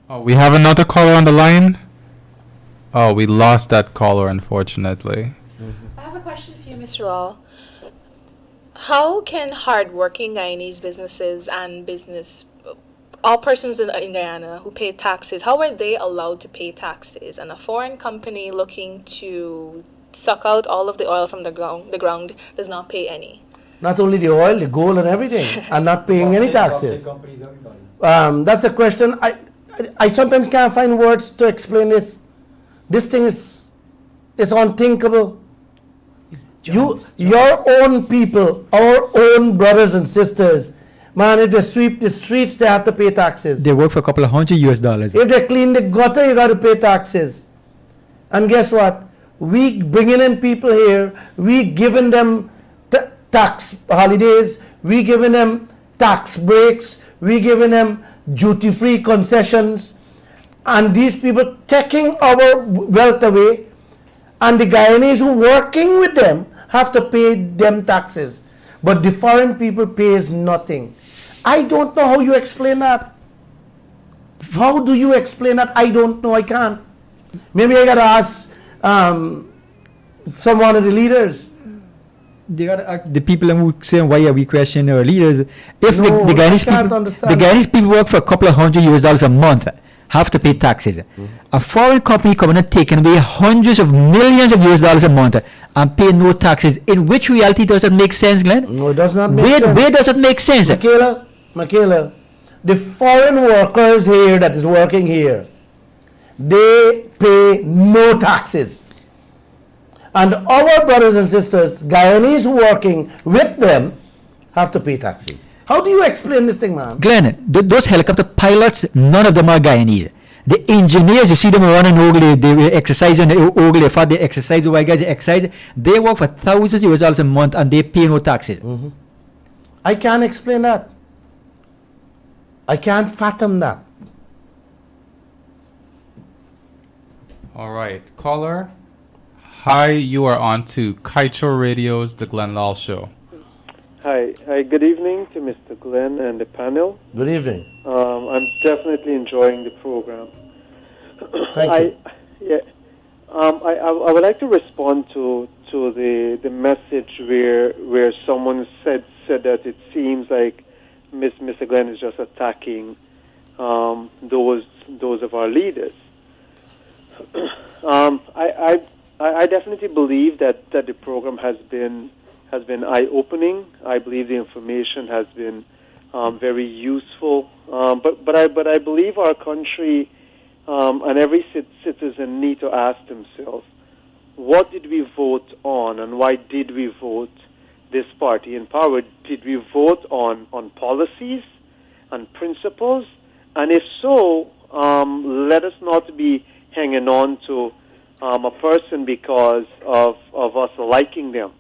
B: Oh, we have another caller on the line. Oh, we lost that caller, unfortunately.
E: I have a question for you, Mr. Lall. How can hardworking Guyanese businesses and all persons in Guyana who pay taxes, how are they allowed to pay taxes? And a foreign company looking to suck out all of the oil from the ground does not pay any.
C: Not only the oil, the gold and everything, and not paying any taxes. That's a question. I sometimes can't find words to explain this. This thing is unthinkable. Your own people, our own brothers and sisters, man, if they sweep the streets, they have to pay taxes.
D: They work for a couple of $100.
C: If they clean the gutter, you got to pay taxes. And guess what? We bringing in people here, we giving them tax holidays, we giving them tax breaks, we giving them duty-free concessions, and these people taking our wealth away, and the Guyanese who working with them have to pay them taxes, but the foreign people pays nothing. I don't know how you explain that. How do you explain that? I don't know. I can't. Maybe I gotta ask some one of the leaders.
D: They gotta ask the people who say why are we questioning our leaders? If
C: No,
D: the
C: I
D: Guyanese
C: can't
D: people,
C: understand
D: the Guyanese people work for a couple of $100 a month, have to pay taxes. A foreign company coming and taking away hundreds of millions of dollars a month and pay no taxes. In which reality does it make sense, Glenn?
C: No, it does not make sense.
D: Where does it make sense?
C: Michaela, the foreign workers here that is working here, they pay no taxes. And our brothers and sisters, Guyanese working with them, have to pay taxes. How do you explain this thing, man?
D: Glenn, those helicopter pilots, none of them are Guyanese. The engineers, you see them running over there, they exercise on the over there, they exercise, the white guys exercise, they work for thousands of dollars a month and they pay no taxes.
C: I can't explain that. I can't fathom that.
B: All right, caller. Hi, you are on to Kaieteur Radio's The Glenn Lall Show.
G: Hi, good evening to Mr. Glenn and the panel.
C: Good evening.
G: I'm definitely enjoying the program.
C: Thank you.
G: I would like to respond to the message where someone said that it seems like Mr. Glenn is just attacking those of our leaders. I definitely believe that the program has been eye-opening. I believe the information has been very useful. But I believe our country and every citizen need to ask themselves, what did we vote on and why did we vote this party in power? Did we vote on policies and principles? And if so, let us not be hanging on to a person because of us liking them.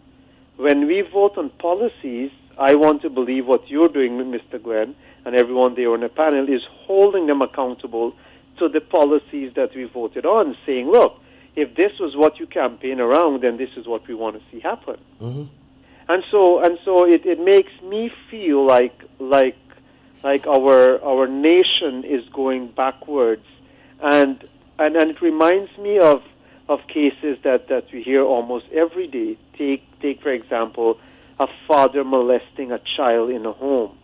G: When we vote on policies, I want to believe what you're doing, Mr. Glenn, and everyone there on the panel is holding them accountable to the policies that we voted on, saying, look, if this was what you campaign around, then this is what we want to see happen. And so it makes me feel like our nation is going backwards, and it reminds me of cases that we hear almost every day. Take for example, a father molesting a child in a home.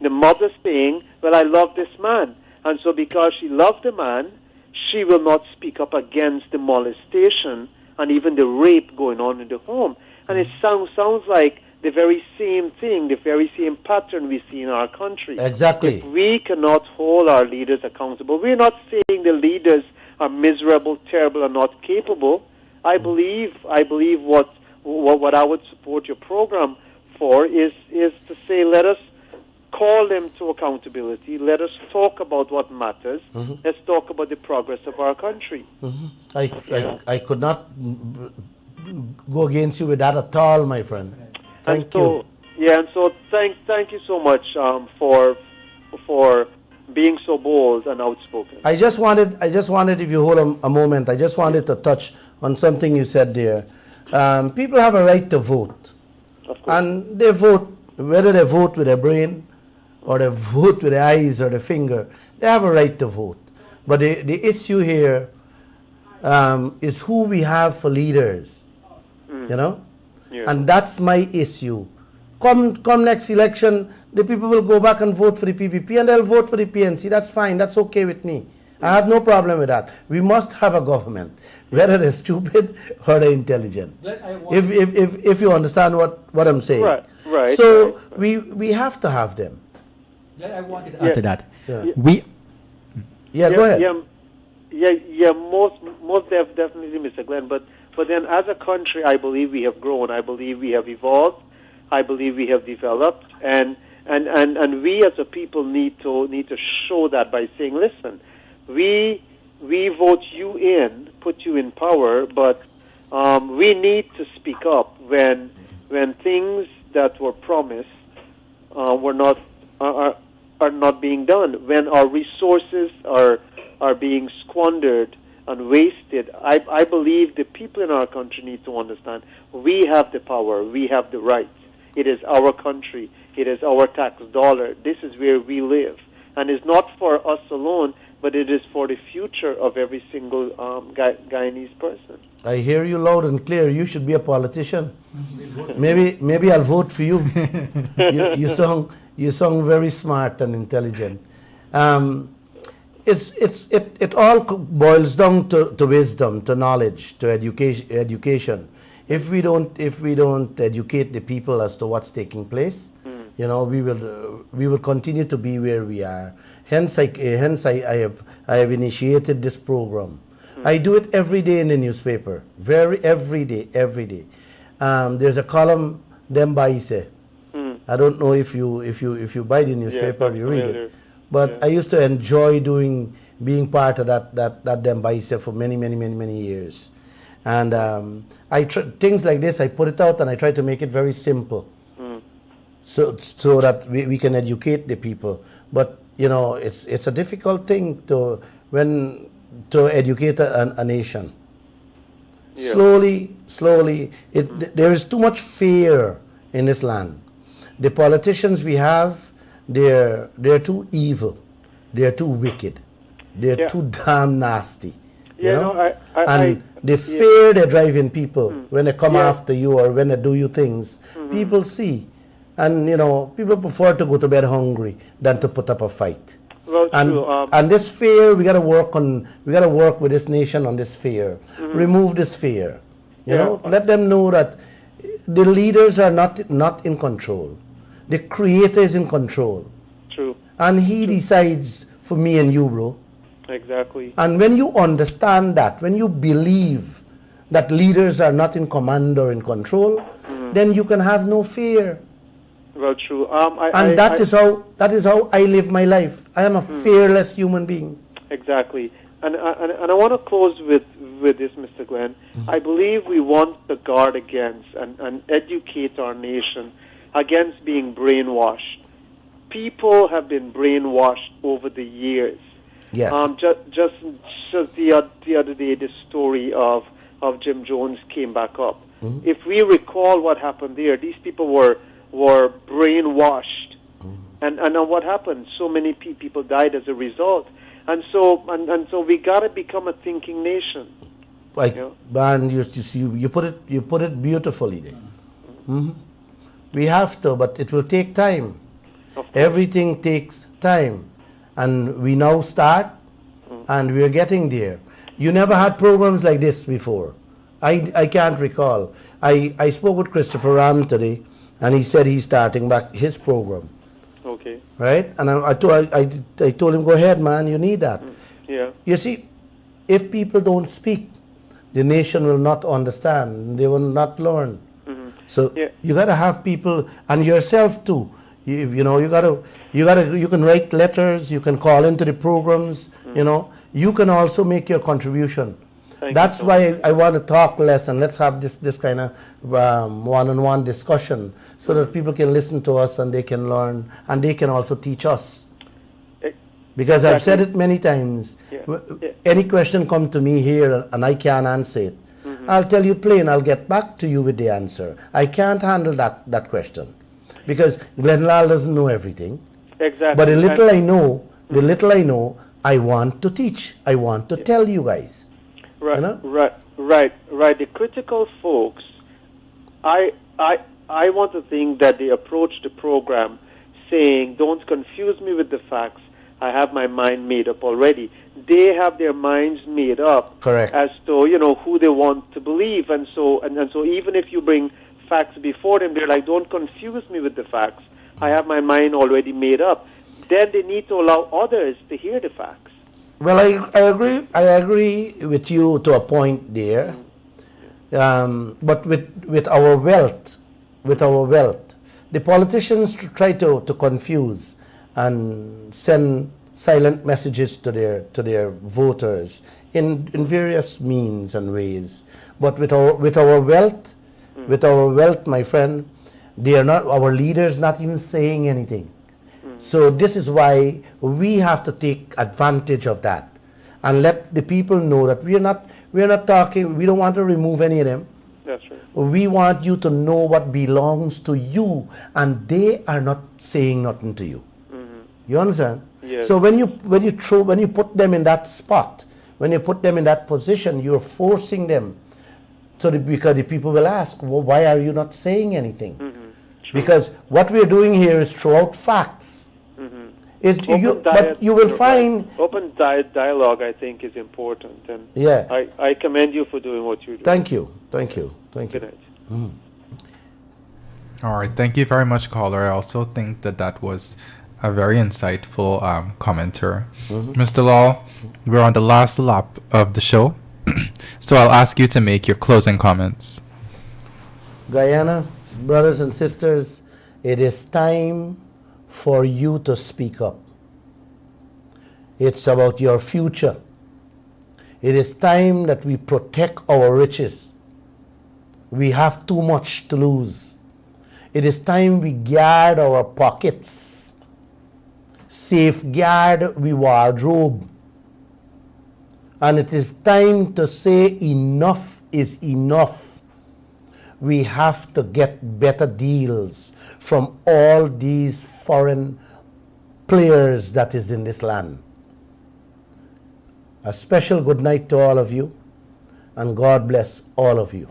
G: The mother saying, well, I love this man, and so because she loved the man, she will not speak up against the molestation and even the rape going on in the home. And it sounds like the very same thing, the very same pattern we see in our country.
C: Exactly.
G: If we cannot hold our leaders accountable, we're not saying the leaders are miserable, terrible, or not capable. I believe what I would support your program for is to say, let us call them to accountability. Let us talk about what matters. Let's talk about the progress of our country.
C: I could not go against you with that at all, my friend. Thank you.
G: Yeah, and so thank you so much for being so bold and outspoken.
C: I just wanted, if you hold a moment, I just wanted to touch on something you said there. People have a right to vote.
G: Of course.
C: And they vote, whether they vote with their brain or they vote with their eyes or their finger, they have a right to vote. But the issue here is who we have for leaders, you know?
G: Yeah.
C: And that's my issue. come next election, the people will go back and vote for the PPP and they'll vote for the PNC. That's fine. That's okay with me. I have no problem with that. We must have a government, whether they're stupid or they're intelligent. If you understand what I'm saying.
G: Right.
C: So we have to have them.
D: I wanted to add to that.
C: Yeah. Go ahead.
G: Most definitely, Mr. Glenn. But then, as a country, I believe we have grown. I believe we have evolved. I believe we have developed, and we as a people need to show that by saying, listen, we vote you in, put you in power, but we need to speak up when things that were promised are not being done, when our resources are being squandered and wasted. I believe the people in our country need to understand we have the power, we have the rights. It is our country. It is our tax dollar. This is where we live. And it's not for us alone, but it is for the future of every single Guyanese person.
C: I hear you loud and clear. You should be a politician. Maybe I'll vote for you. You sound very smart and intelligent. It all boils down to wisdom, to knowledge, to education. If we don't educate the people as to what's taking place, we will continue to be where we are. Hence I have initiated this program. I do it every day in the newspaper. Every day. There's a column, Dembaise. I don't know if you buy the newspaper, you read it. But I used to enjoy being part of that Dembaise for many years. And things like this, I put it out and I try to make it very simple, so that we can educate the people. But it's a difficult thing to educate a nation. Yeah. Slowly, there is too much fear in this land. The politicians we have, they're too evil, they're too wicked, they're too damn nasty. The fear they're driving people when they come after you or when they do you things, people see. And, people prefer to go to bed hungry than to put up a fight.
G: Well,
C: and this fear, we got to work with this nation on this fear. Remove this fear. Let them know that the leaders are not in control. The Creator is in control.
G: True.
C: And He decides for me and you, bro.
G: Exactly.
C: And when you understand that, when you believe that leaders are not in command or in control, then you can have no fear.
G: Well, true.
C: That is how I live my life. I am a fearless human being.
G: Exactly. And I want to close with this, Mr. Glenn. I believe we want to guard against and educate our nation against being brainwashed. People have been brainwashed over the years.
C: Yes.
G: Just the other day, the story of Jim Jones came back up. If we recall what happened there, these people were brainwashed, and what happened? So many people died as a result, and so we gotta become a thinking nation.
C: Man, you put it beautifully there. We have to, but it will take time. Everything takes time. And we now start, and we're getting there. You never had programs like this before. I can't recall. I spoke with Christopher Ram today, and he said he's starting back his program.
G: Okay.
C: Right? And I told him, go ahead, man, you need that.
G: Yeah.
C: You see, if people don't speak, the nation will not understand. They will not learn. So you got to have people, and yourself too. You can write letters, you can call into the programs, you can also make your contribution. That's why I want to talk less, and let's have this kind of one-on-one discussion so that people can listen to us and they can learn and they can also teach us. Because I've said it many times, any question come to me here and I can't answer it, I'll tell you plain, I'll get back to you with the answer. I can't handle that question. Because Glenn Lall doesn't know everything.
G: Exactly.
C: But the little I know, I want to teach. I want to tell you guys.
G: Right. The critical folks, I I want to think that they approach the program saying, don't confuse me with the facts. I have my mind made up already. They have their minds made up
C: Correct.
G: as to, who they want to believe. And so even if you bring facts before them, they're like, don't confuse me with the facts. I have my mind already made up. Then they need to allow others to hear the facts.
C: Well, I agree with you to a point there. But with our wealth, the politicians try to confuse and send silent messages to their voters in various means and ways. But with our wealth, my friend, they are not, our leaders not even saying anything. So this is why we have to take advantage of that and let the people know that we are not talking, we don't want to remove any of them.
G: That's right.
C: We want you to know what belongs to you, and they are not saying nothing to you. You understand?
G: Yes.
C: So when you put them in that spot, when you put them in that position, you're forcing them because the people will ask, well, why are you not saying anything? Because what we're doing here is throw out facts. But you will find
G: open dialogue, I think, is important, and
C: yeah.
G: I commend you for doing what you're doing.
C: Thank you.
G: Good night.
B: All right, thank you very much, caller. I also think that was a very insightful commenter. Mr. Lall, we're on the last lap of the show, so I'll ask you to make your closing comments.
C: Guyana, brothers and sisters, it is time for you to speak up. It's about your future. It is time that we protect our riches. We have too much to lose. It is time we guard our pockets, safeguard we wardrobe. And it is time to say enough is enough. We have to get better deals from all these foreign players that is in this land. A special good night to all of you, and God bless all of you.